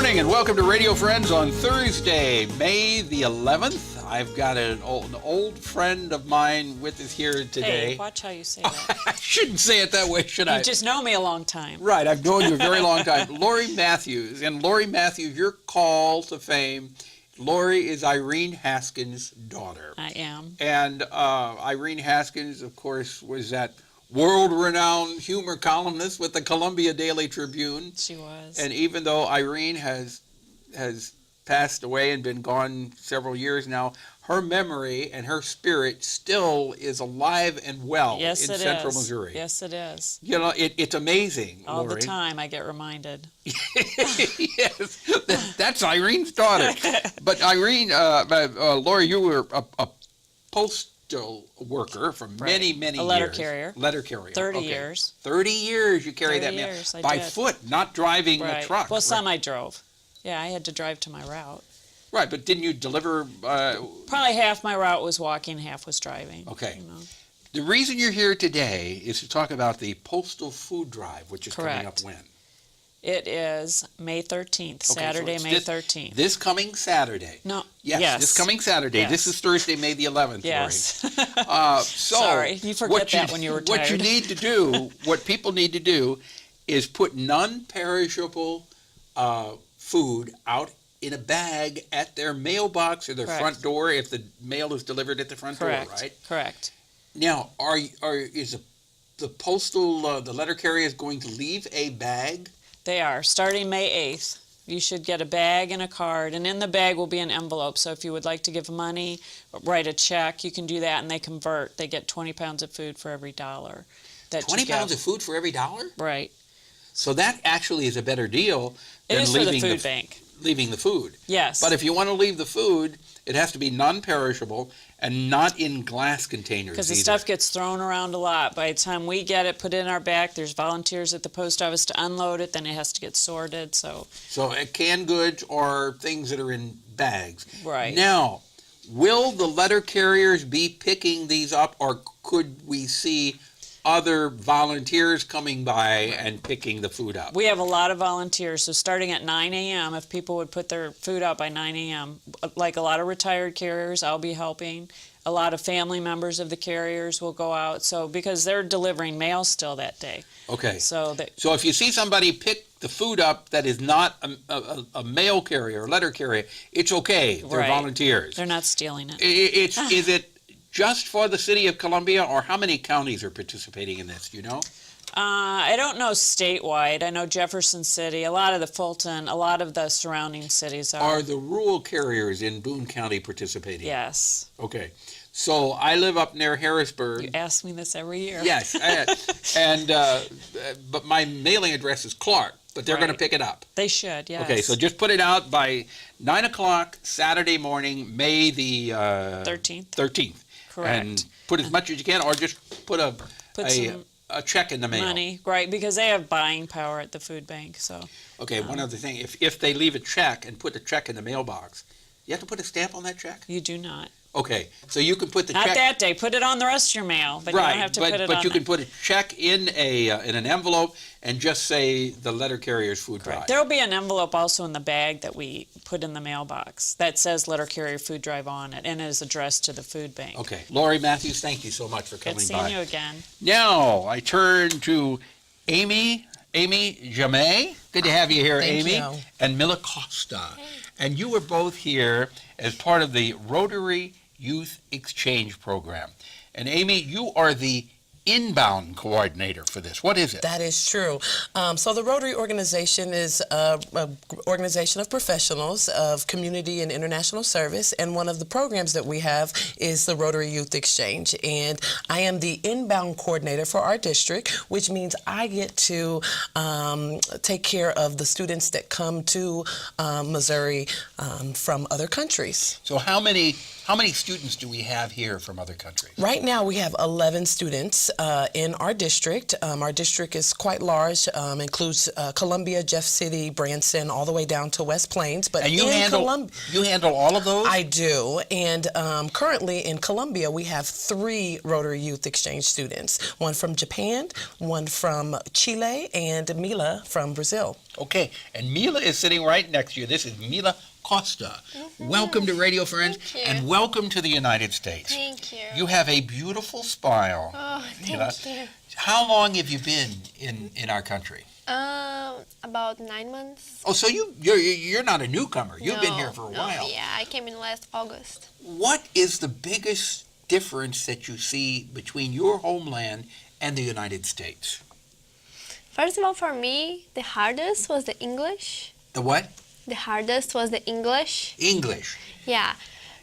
morning and welcome to Radio Friends on Thursday, May the 11th. I've got an old friend of mine with us here today. Hey, watch how you say that. I shouldn't say it that way, should I? You just know me a long time. Right, I've known you a very long time. Laurie Matthews. And Laurie Matthews, your call to fame. Laurie is Irene Haskins' daughter. I am. And Irene Haskins, of course, was that world-renowned humor columnist with the Columbia Daily Tribune. She was. And even though Irene has passed away and been gone several years now, her memory and her spirit still is alive and well in Central Missouri. Yes, it is. You know, it's amazing, All Laurie. the time I get reminded. Yes, that's Irene's daughter. But Irene, Laurie, you were a postal worker for many years. A letter carrier. Letter carrier. 30 okay. years. 30 years you carried 30 that mail. years, I By did. foot, not driving a truck. Well, some I drove. Yeah, I had to drive to my route. Right, but didn't you deliver? Probably half my route was walking, half was driving. Okay. You know. The reason you're here today is to talk about the Postal Food Drive, which is coming up when? It is May 13th, Saturday, so May 13th. This coming Saturday. No. Yes, this coming Saturday. Yes. This is Thursday, May the 11th. Yes. So Sorry, you forget that when you were tired. What you need to do, what people need to do, is put non-perishable food out in a bag at their mailbox or their front door if the mail is delivered at the front door, right? Correct. Now, is the postal, the letter carrier is going to leave a bag? They are. Starting May 8th, you should get a bag and a card, and in the bag will be an envelope. So if you would like to give money, write a check, you can do that, and they convert. They get 20 pounds of food for every $1 that 20 you give. pounds of food for every $1? Right. So that actually is a better deal It than is for the leaving food bank. leaving the food. Yes. But if you want to leave the food, it has to be non-perishable and not in glass containers Because the stuff gets thrown around a lot. By the time we get it, put it in our bag, there's volunteers at the post office to unload it, then it has to get sorted. So canned goods or things that are in bags. Right. Now, will the letter carriers be picking these up, or could we see other volunteers coming by and picking the food up? we have a lot of volunteers, so starting at 9 a.m., if people would put their food out by 9 a.m., like a lot of retired carriers, I'll be helping. A lot of family members of the carriers will go out, so because they're delivering mail still that day. Okay. So if you see somebody pick the food up that is not a mail carrier or letter carrier, it's okay. They're volunteers. They're not stealing it. Is it just for the city of Columbia, or how many counties are participating in this? Do you know? I don't know statewide. I know Jefferson City, a lot of the Fulton, a lot of the surrounding cities are. Are the rural carriers in Boone County participating? Yes. Okay. So I live up near Harrisburg. You ask me this every year. Yes. But my mailing address is Clark, but they're going to pick it up. They should, yes. Okay, so just put it out by 9 o'clock Saturday morning, May the 13th. Correct. And put as much as you can, or just put a check in the mail. Money, right, because they have buying power at the food bank. So. Okay, one other thing. If they leave a check and put the check in the mailbox, you have to put a stamp on that check? You do not. Okay, so you can put the Not check... that day. Put it on the rest of your mail, but you don't have to put it on. But you can put a check in an envelope and just say the letter carrier's food drive. There will be an envelope also in the bag that we put in the mailbox that says letter carrier food drive on it and is addressed to the food bank. Okay. Laurie Matthews, thank you so much for coming by. Good seeing you again. Now, I turn to Amy Jamay. Good to have you here, Thank Amy. you. And Mila Costa. Hey. And you were both here as part of the Rotary Youth Exchange Program. And Amy, you are the inbound coordinator for this. What is it? That is true. So the Rotary organization is an organization of professionals of community and international service, and one of the programs that we have is the Rotary Youth Exchange. And I am the inbound coordinator for our district, which means I get to take care of the students that come to Missouri from other countries. So how many students do we have here from other countries? Right now we have 11 students in our district. Our district is quite large, includes Columbia, Jeff City, Branson, all the way down to West Plains. But And you handle all of those? I do. And currently in Columbia, we have 3 Rotary Youth Exchange students. One from Japan, one from Chile, and Mila from Brazil. Okay, and Mila is sitting right next to you. This is Mila Costa. Welcome to Radio Friends, and welcome to the United States. Thank you. You have a beautiful smile. Oh, Mila. thank you. How long have you been in our country? About 9 months. Oh, so you're not a newcomer. You've been here for a while. Yeah, I came in last August. What is the biggest difference that you see between your homeland and the United States? First of all, for me, the hardest was the English. The what? The hardest was the English. English. Yeah,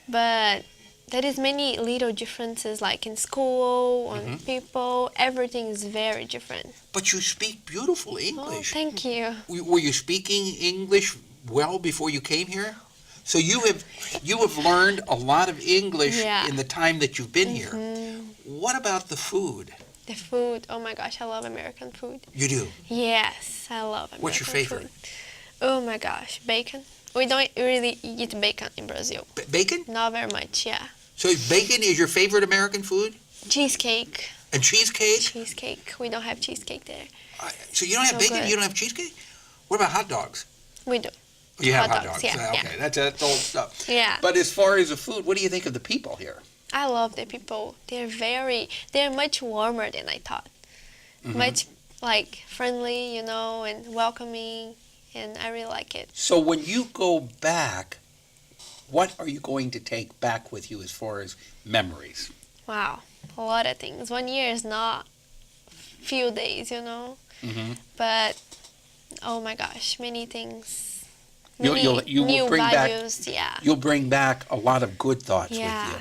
but there is many little differences, like in school, on people. Everything is very different. But you speak beautiful Oh, English. thank you. Were you speaking English well before you came here? So you have learned a lot of English in the time that you've been here. What about the food? The food, oh my gosh, I love American food. You do? Yes, I love American What's your favorite? food. Oh my gosh, bacon. We don't really eat bacon in Brazil. Bacon? Not very much, yeah. So bacon is your favorite American food? Cheesecake. And cheesecake? Cheesecake. We don't have cheesecake there. So you don't have So bacon? good. You don't have cheesecake? What about hot dogs? We do. You have hot dogs, dogs. yeah, Okay, that's old stuff. Yeah. But as far as the food, what do you think of the people here? I love the people. They're much warmer than I thought. Much like friendly, and welcoming, and I really like it. So when you go back, what are you going to take back with you as far as memories? Wow, a lot of things. 1 year is not few days, But oh my gosh, many things. Many You will new bring values, back. You'll bring back a lot of good thoughts with you,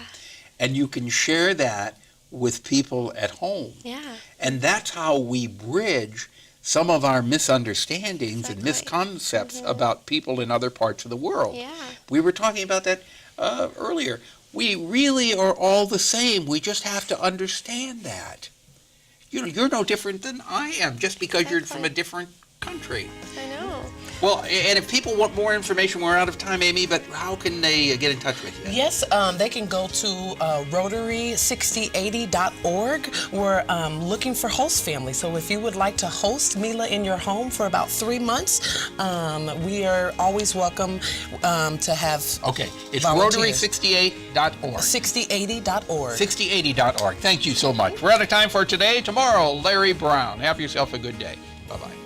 and you can share that with people at home. Yeah. And that's how we bridge some of our misunderstandings and Exactly. misconceptions about people in other parts of the world. Yeah. We were talking about that earlier. We really are all the same. We just have to understand that. You're no different than I am just because you're from a different country. I know. Well, and if people want more information, we're out of time, Amy, but how can they get in touch with you? Yes, they can go to Rotary6080.org. We're looking for host families. So if you would like to host Mila in your home for about 3 months, we are always welcome to have Okay, it's volunteers. Rotary68.org. 6080.org. 6080.org. Thank you so much. We're out of time for today. Tomorrow, Larry Brown. Have yourself a good day. Bye-bye.